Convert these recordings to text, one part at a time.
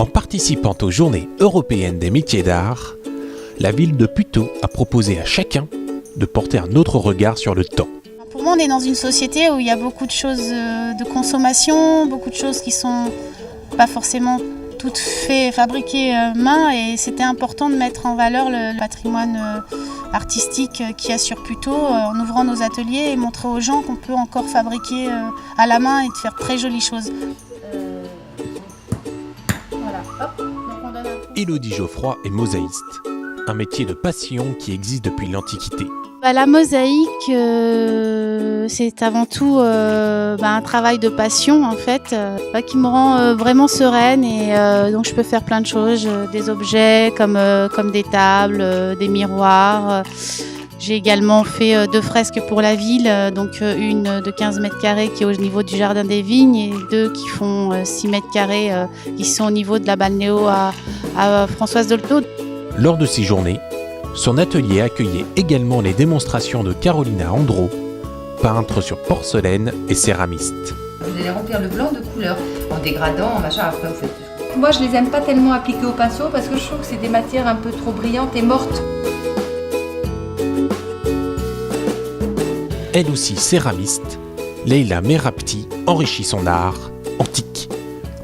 En participant aux Journées européennes des métiers d'art, la ville de Puteaux a proposé à chacun de porter un autre regard sur le temps. Pour moi, on est dans une société où il y a beaucoup de choses de consommation, beaucoup de choses qui sont pas forcément toutes fabriquées main, et c'était important de mettre en valeur le patrimoine artistique qu'il y a sur Puteaux en ouvrant nos ateliers et montrer aux gens qu'on peut encore fabriquer à la main et de faire très jolies choses. Voilà. Hop. Donc on donne Élodie Geoffroy est mosaïste, un métier de passion qui existe depuis l'Antiquité. La mosaïque, c'est avant tout un travail de passion en fait, qui me rend vraiment sereine, et donc je peux faire plein de choses, des objets comme des tables, des miroirs. J'ai également fait 2 fresques pour la ville, donc une de 15 mètres carrés qui est au niveau du Jardin des Vignes et 2 qui font 6 mètres carrés qui sont au niveau de la balnéo à Françoise Dolto. Lors de ces journées, son atelier accueillait également les démonstrations de Carolina Andro, peintre sur porcelaine et céramiste. Vous allez remplir le blanc de couleur, en dégradant, en machin, après vous faites... Moi, je les aime pas tellement appliquer au pinceau parce que je trouve que c'est des matières un peu trop brillantes et mortes. Elle aussi céramiste, Leïla Merabti enrichit son art antique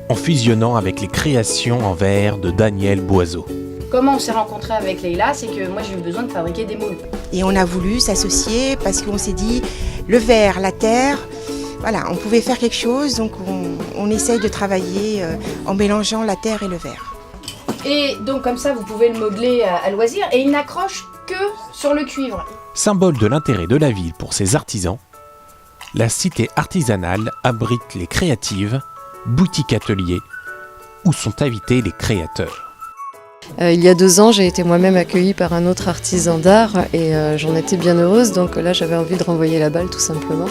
en fusionnant avec les créations en verre de Daniel Boiseau. Comment on s'est rencontré avec Leïla, c'est que moi j'ai eu besoin de fabriquer des moules. Et on a voulu s'associer parce qu'on s'est dit, le verre, la terre, voilà, on pouvait faire quelque chose, donc on essaye de travailler en mélangeant la terre et le verre. Et donc comme ça vous pouvez le modeler à loisir, et il n'accroche que sur le cuivre. Symbole de l'intérêt de la ville pour ses artisans, la cité artisanale abrite les créatives, boutiques ateliers, où sont invités les créateurs. Il y a 2 ans, j'ai été moi-même accueillie par un autre artisan d'art et j'en étais bien heureuse, donc là j'avais envie de renvoyer la balle tout simplement.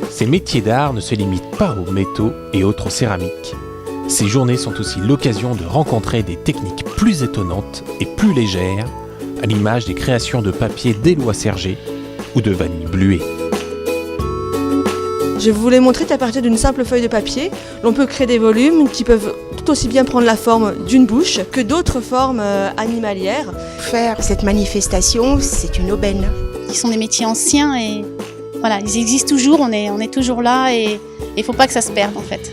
Ces métiers d'art ne se limitent pas aux métaux et autres céramiques. Ces journées sont aussi l'occasion de rencontrer des techniques plus étonnantes et plus légères, à l'image des créations de papier d'Éloi Sergé ou de Vanille Bluet. Je voulais montrer qu'à partir d'une simple feuille de papier, l'on peut créer des volumes qui peuvent tout aussi bien prendre la forme d'une bouche que d'autres formes animalières. Faire cette manifestation, c'est une aubaine. Ils sont des métiers anciens et voilà, ils existent toujours, on est toujours là, et il ne faut pas que ça se perde en fait.